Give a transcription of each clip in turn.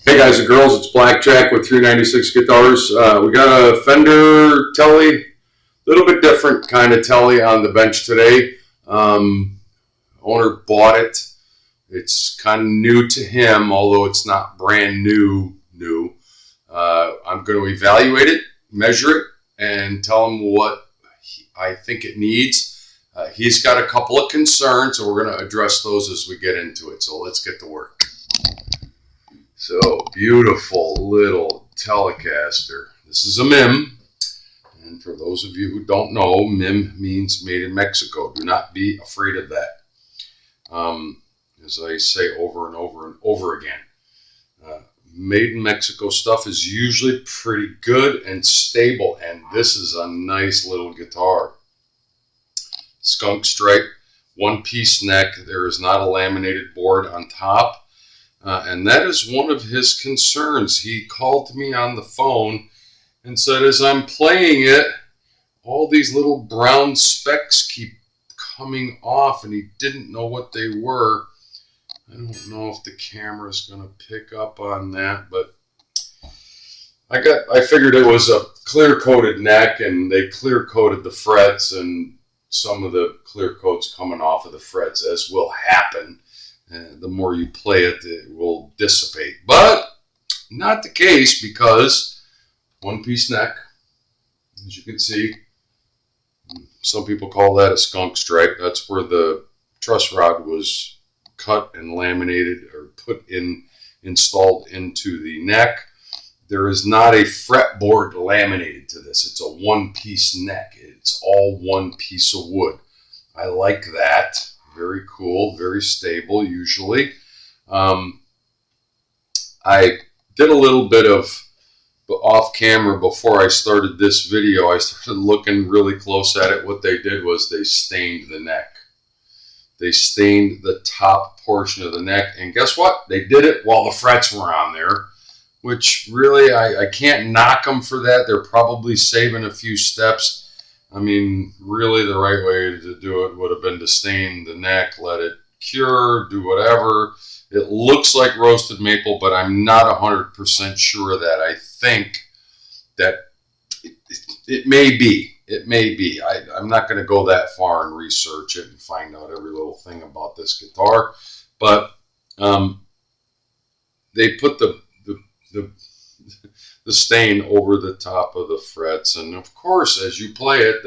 Hey guys and girls, it's Blackjack with 396 Guitars. We got a Fender Tele, a little bit different kind of Tele on the bench today. Owner bought it. It's kind of new to him, although it's not brand new. I'm going to evaluate it, measure it, and tell him what I think it needs. He's got a couple of concerns, and we're going to address those as we get into it. So let's get to work. So, beautiful little Telecaster. This is a MIM, and for those of you who don't know, MIM means made in Mexico. Do not be afraid of that. As I say over and over and over again, made in Mexico stuff is usually pretty good and stable, and this is a nice little guitar. Skunk stripe, one-piece neck. There is not a laminated board on top. And that is one of his concerns. He called me on the phone and said, as I'm playing it, all these little brown specks keep coming off, and he didn't know what they were. I don't know if the camera's going to pick up on that, but I figured it was a clear-coated neck, and they clear-coated the frets, and some of the clear coat's coming off of the frets, as will happen. The more you play it, it will dissipate. But not the case, because one-piece neck, as you can see, some people call that a skunk stripe. That's where the truss rod was cut and laminated or installed into the neck. There is not a fretboard laminated to this. It's a one-piece neck. It's all one piece of wood. I like that. Very cool, very stable usually. I did a little bit of off camera before I started this video. I started looking really close at it. What they did was they stained the neck. They stained the top portion of the neck, and guess what? They did it while the frets were on there, which really I can't knock them for that. They're probably saving a few steps. I mean, really the right way to do it would have been to stain the neck, let it cure, do whatever. It looks like roasted maple, but I'm not 100% sure of that. I think that it may be. It may be. I'm not going to go that far and research it and find out every little thing about this guitar. But they put the stain over the top of the frets, and of course as you play it,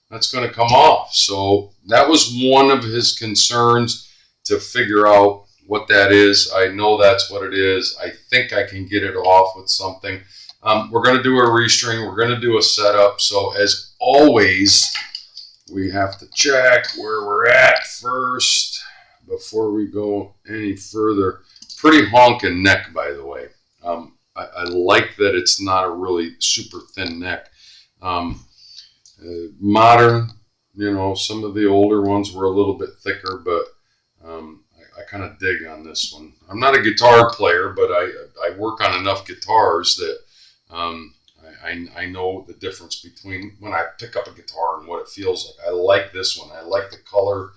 that's going to come off. So that was one of his concerns, to figure out what that is. I know that's what it is. I think I can get it off with something. We're going to do a restring. We're going to do a setup. So as always, we have to check where we're at first before we go any further. Pretty honking neck, by the way. I like that it's not a really super thin neck. Modern, you know, some of the older ones were a little bit thicker, but I kind of dig on this one. I'm not a guitar player, but I work on enough guitars that I know the difference between when I pick up a guitar and what it feels like. I like this one. I like the color.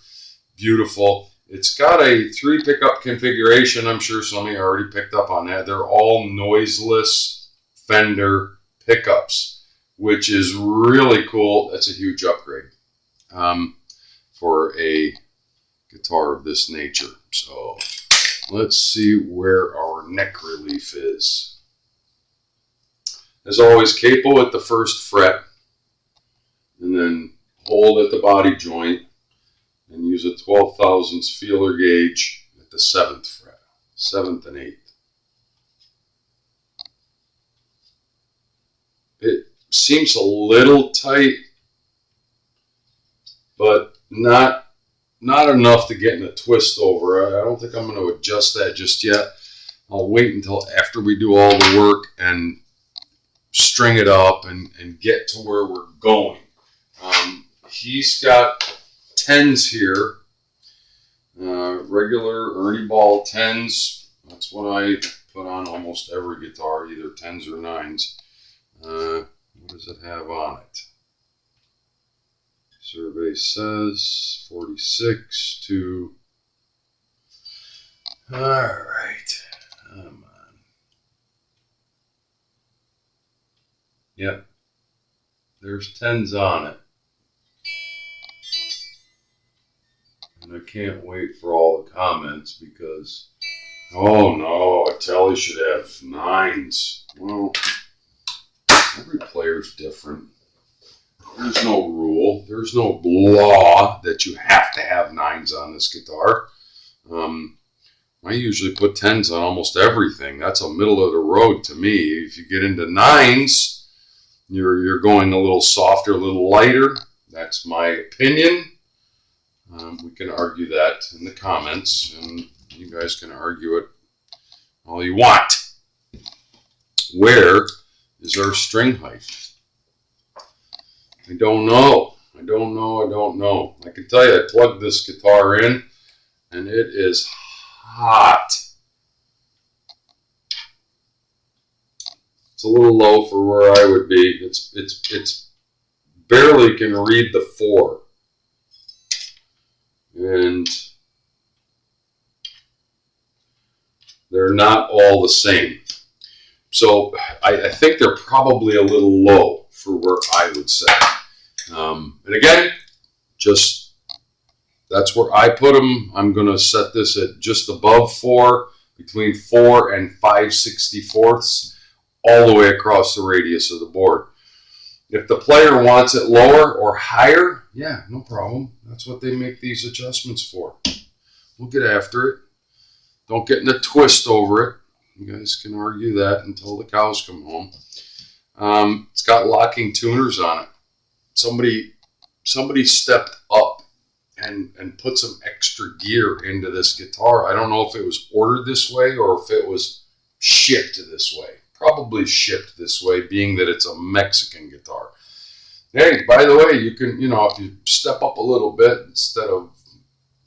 Beautiful. It's got a 3 pickup configuration. I'm sure some of you already picked up on that. They're all noiseless Fender pickups, which is really cool. That's a huge upgrade for a guitar of this nature. So let's see where our neck relief is. As always, capo at the first fret, and then hold at the body joint, and use a 12 thousandths feeler gauge at the 7th fret, 7th and 8th. It seems a little tight, but not enough to get in a twist over. I don't think I'm going to adjust that just yet. I'll wait until after we do all the work and string it up and get to where we're going. He's got 10s here, regular Ernie Ball 10s. That's what I put on almost every guitar, either 10s or 9s. What does it have on it? Survey says 46 to... All right, come on. Yep, there's 10s on it. And I can't wait for all the comments because, oh no, a Tele should have 9s. Well, every player's different. There's no rule. There's no law that you have to have 9s on this guitar. I usually put 10s on almost everything. That's a middle of the road to me. If you get into 9s, you're going a little softer, a little lighter. That's my opinion. We can argue that in the comments, and you guys can argue it all you want. Where is our string height? I don't know. I don't know. I can tell you I plugged this guitar in, and it is hot. It's a little low for where I would be. It's barely can read the 4. And they're not all the same. So I think they're probably a little low for where I would say. And again, just that's where I put them. I'm going to set this at just above 4, between 4 and 5/64ths, all the way across the radius of the board. If the player wants it lower or higher, yeah, no problem. That's what they make these adjustments for. We'll get after it. Don't get in a twist over it. You guys can argue that until the cows come home. It's got locking tuners on it. Somebody stepped up and put some extra gear into this guitar. I don't know if it was ordered this way or if it was shipped this way. Probably shipped this way, being that it's a Mexican guitar. Hey, by the way, you can, if you step up a little bit, instead of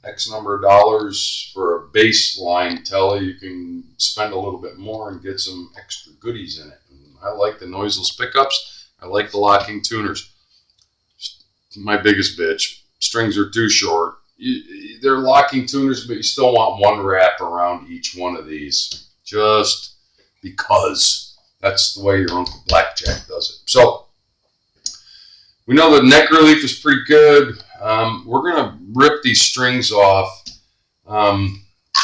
X number of dollars for a baseline Tele, you can spend a little bit more and get some extra goodies in it. And I like the noiseless pickups. I like the locking tuners. My biggest bitch. Strings are too short. They're locking tuners, but you still want one wrap around each one of these. Just because that's the way your Uncle Blackjack does it. So we know the neck relief is pretty good. We're going to rip these strings off.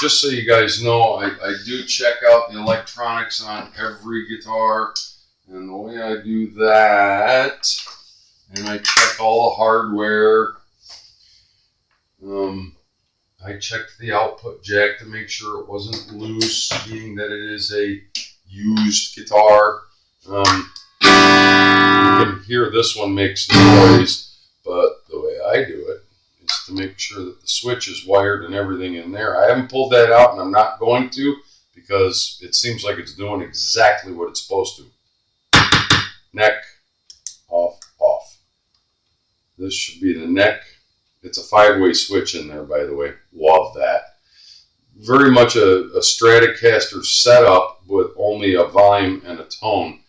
Just so you guys know, I do check out the electronics on every guitar. And the way I do that, and I check all the hardware. I checked the output jack to make sure it wasn't loose, being that it is a used guitar. You can hear this one makes noise, but the way I do it is to make sure that the switch is wired and everything in there. I haven't pulled that out, and I'm not going to, because it seems like it's doing exactly what it's supposed to. Neck, off, off. This should be the neck. It's a 5-way switch in there, by the way. Love that. Very much a Stratocaster setup with only a volume and a tone,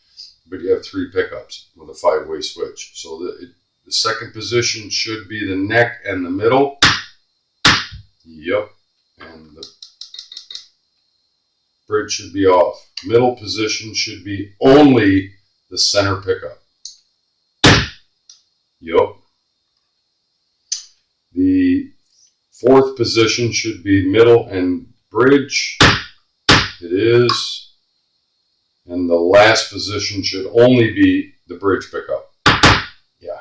but you have 3 pickups with a 5-way switch. So the second position should be the neck and the middle. Yep. And the bridge should be off. Middle position should be only the center pickup. Yep. The 4th position should be middle and bridge. It is. And the last position should only be the bridge pickup. Yeah.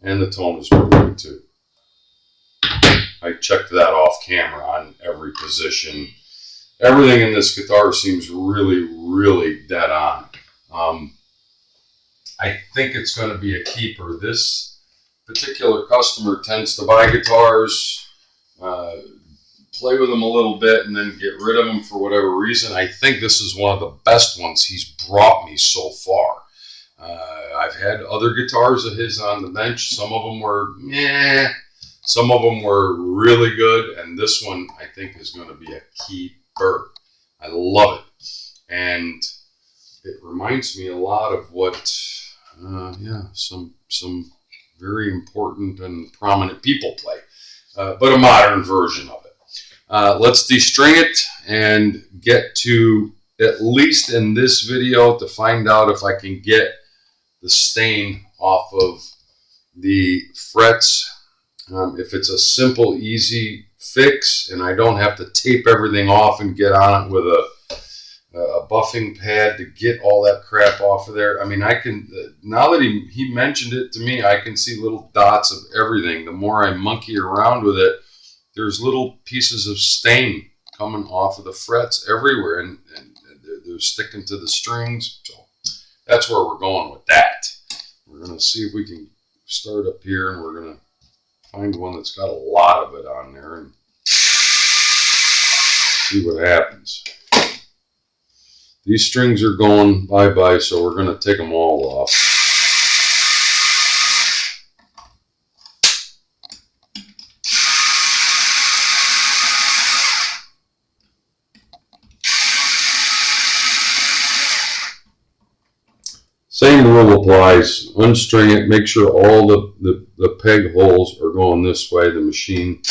And the tone is pretty good too. I checked that off camera on every position. Everything in this guitar seems really, really dead on. I think it's going to be a keeper. This particular customer tends to buy guitars, play with them a little bit, and then get rid of them for whatever reason. I think this is one of the best ones he's brought me so far. I've had other guitars of his on the bench. Some of them were meh. Some of them were really good, and this one I think is going to be a keeper. I love it, and it reminds me a lot of what, some very important and prominent people play, but a modern version of it. Let's destring it and get to, at least in this video, to find out if I can get the stain off of the frets. If it's a simple, easy fix and I don't have to tape everything off and get on it with a buffing pad to get all that crap off of there. I mean, I can, now that he mentioned it to me, I can see little dots of everything. The more I monkey around with it, there's little pieces of stain coming off of the frets everywhere, and they're sticking to the strings. So that's where we're going with that. We're going to see if we can start up here, and we're going to find one that's got a lot of it on there and see what happens. These strings are going bye-bye, so we're going to take them all off. Same rule applies. Unstring it. Make sure all the peg holes are going this way, the machine.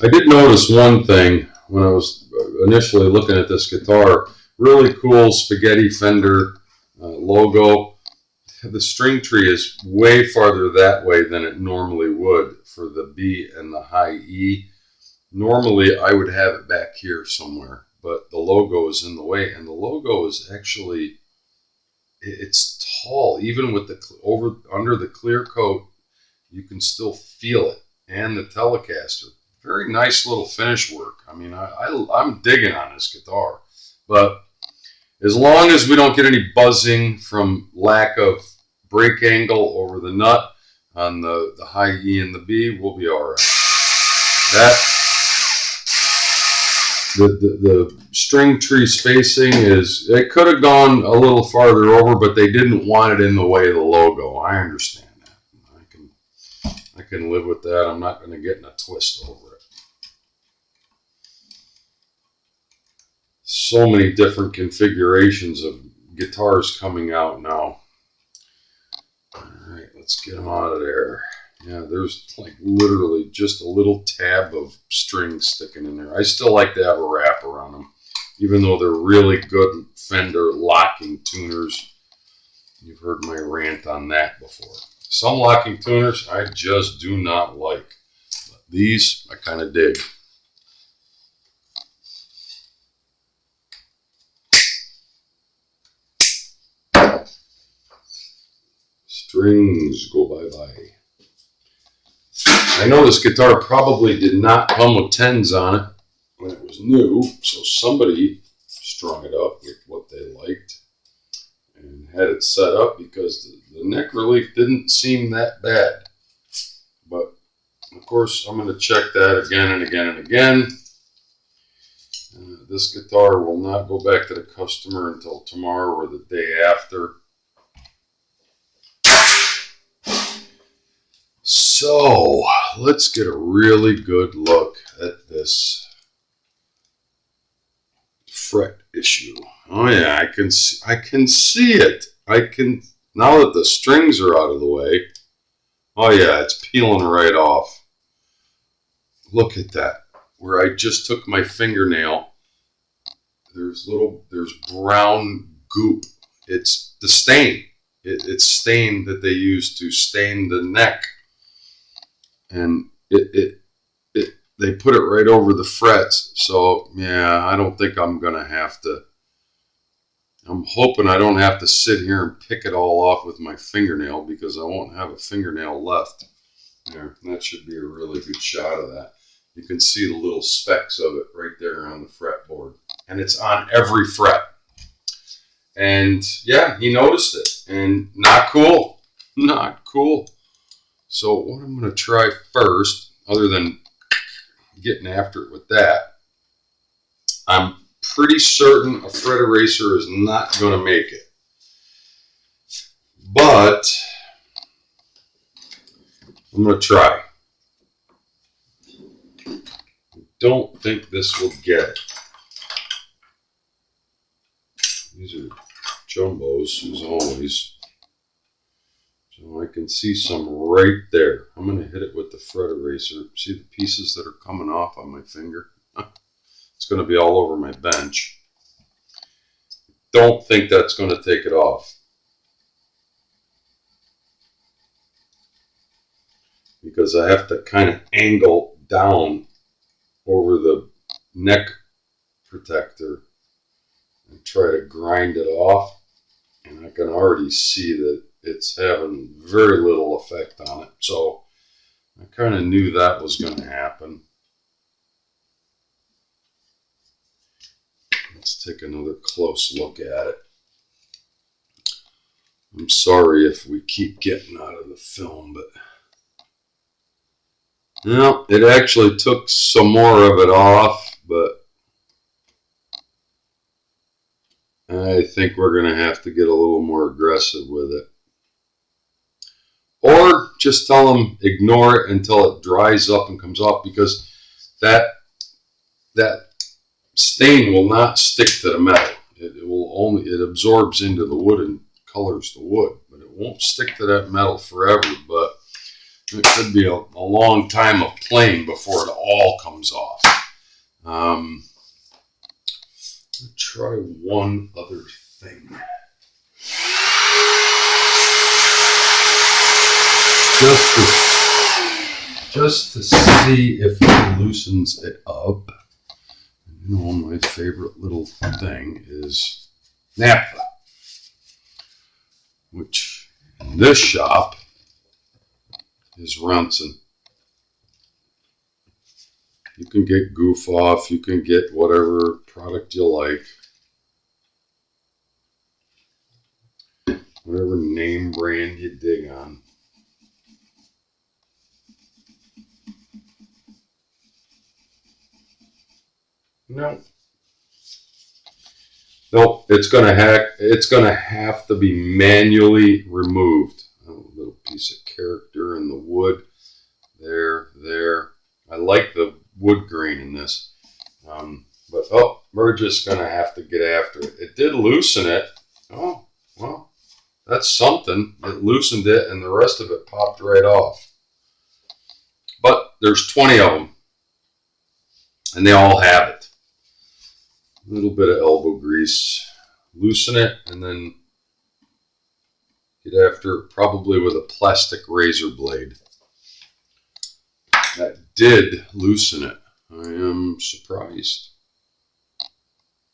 I did notice one thing when I was initially looking at this guitar. Really cool spaghetti Fender logo. The string tree is way farther that way than it normally would for the B and the high E. Normally I would have it back here somewhere, but the logo is in the way, and the logo is actually, it's tall. Even with the under the clear coat, you can still feel it. And the Telecaster, very nice little finish work. I mean, I'm digging on this guitar, but as long as we don't get any buzzing from lack of break angle over the nut on the high E and the B, we'll be all right. The string tree spacing is, it could have gone a little farther over, but they didn't want it in the way of the logo. I understand that. I can live with that. I'm not going to get in a twist over it. So many different configurations of guitars coming out now. All right, let's get them out of there. Yeah, there's like literally just a little tab of string sticking in there. I still like to have a wrapper on them, even though they're really good Fender locking tuners. You've heard my rant on that before. Some locking tuners I just do not like, but these I kind of dig. Strings go bye-bye. I know this guitar probably did not come with 10s on it when it was new, so somebody strung it up with what they liked and had it set up, because the neck relief didn't seem that bad. But of course, I'm going to check that again and again and again. This guitar will not go back to the customer until tomorrow or the day after. So let's get a really good look at this fret issue. Oh yeah, I can see it. Now that the strings are out of the way. Oh yeah, it's peeling right off. Look at that. Where I just took my fingernail, there's brown goop. It's the stain. It's stain that they use to stain the neck. And they put it right over the frets. So yeah, I don't think I'm gonna have to. I'm hoping I don't have to sit here and pick it all off with my fingernail, because I won't have a fingernail left there. That should be a really good shot of that. You can see the little specks of it right there on the fretboard, and it's on every fret. And yeah, he noticed it, and not cool, not cool. So what I'm going to try first, other than getting after it with that, I'm pretty certain a fret eraser is not going to make it. But I'm going to try. I don't think this will get it. These are jumbos, as always. So I can see some right there. I'm going to hit it with the fret eraser. See the pieces that are coming off on my finger? It's going to be all over my bench. don't think that's going to take it off. Because I have to kind of angle down over the neck protector and try to grind it off. And I can already see that it's having very little effect on it. So I kind of knew that was going to happen. Let's take another close look at it. I'm sorry if we keep getting out of the film, but no, it actually took some more of it off, but I think we're going to have to get a little more aggressive with it. Or just tell them ignore it until it dries up and comes off, because that stain will not stick to the metal. It absorbs into the wood and colors the wood, but it won't stick to that metal forever. But it could be a long time of playing before it all comes off. Let's try one other thing. Just to see if it loosens it up. You know, my favorite little thing is Napa, which in this shop is Ronson. You can get Goof Off, you can get whatever product you like, whatever name brand you dig on. No, it's gonna have to be manually removed. A little piece of character in the wood. There. I like the wood grain in this, but we're just gonna have to get after it. It did loosen it. Oh well, that's something. It loosened it, and the rest of it popped right off. But there's 20 of them, and they all have it. A little bit of elbow grease, loosen it, and then get after it probably with a plastic razor blade. That did loosen it. I am surprised.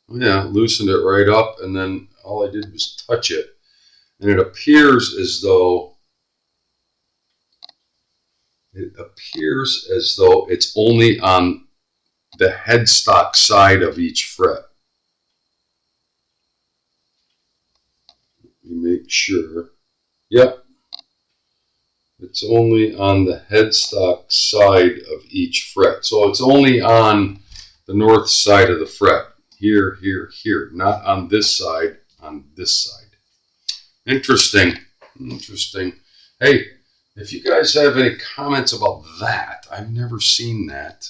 Oh yeah, loosened it right up, and then all I did was touch it. And it appears as though it's only on the headstock side of each fret. Let me make sure. Yep. It's only on the headstock side of each fret. So it's only on the north side of the fret. Here, here. Not on this side, on this side. Interesting. Hey, if you guys have any comments about that, I've never seen that.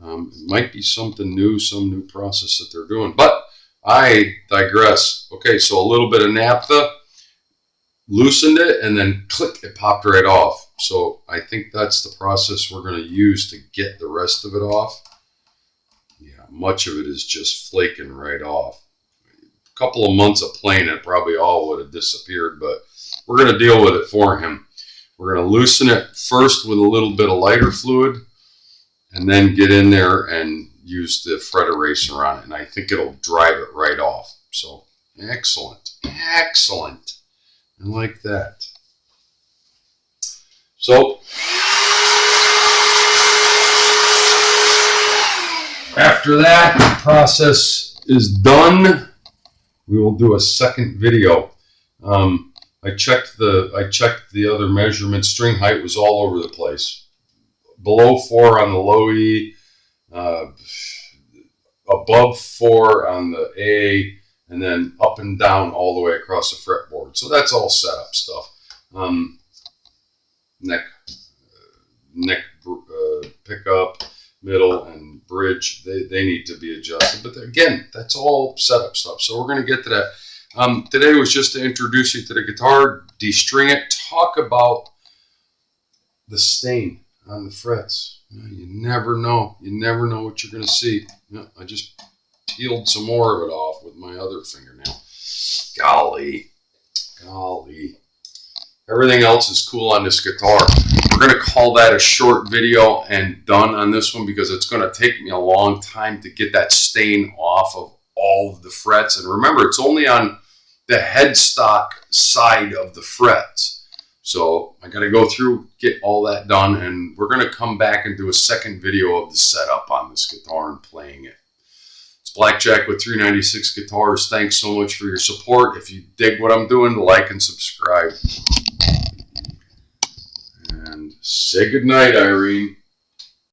It might be something new, some new process that they're doing. But I digress. Okay, so a little bit of naphtha, loosened it, and then click, it popped right off. So I think that's the process we're going to use to get the rest of it off. Yeah, much of it is just flaking right off. A couple of months of playing it, probably all would have disappeared, but we're going to deal with it for him. We're going to loosen it first with a little bit of lighter fluid, and then get in there and use the fret eraser on it, and I think it'll drive it right off. So excellent. I like that. So after that process is done, we will do a second video. I checked the other measurements. String height was all over the place. Below 4 on the low E, above 4 on the A, and then up and down all the way across the fretboard. So that's all setup stuff. Neck pickup, middle, and bridge, they need to be adjusted. But again, that's all setup stuff. So we're going to get to that. Today was just to introduce you to the guitar, de-string it, talk about the stain on the frets. You never know. You never know what you're going to see. I just peeled some more of it off with my other fingernail. Golly. Everything else is cool on this guitar. We're going to call that a short video and done on this one because it's going to take me a long time to get that stain off of all of the frets. And remember, it's only on the headstock side of the frets. So I got to go through, get all that done, and we're going to come back and do a second video of the setup on this guitar and playing it. It's Blackjack with 396 Guitars. Thanks so much for your support. If you dig what I'm doing, like and subscribe. And say goodnight, Irene.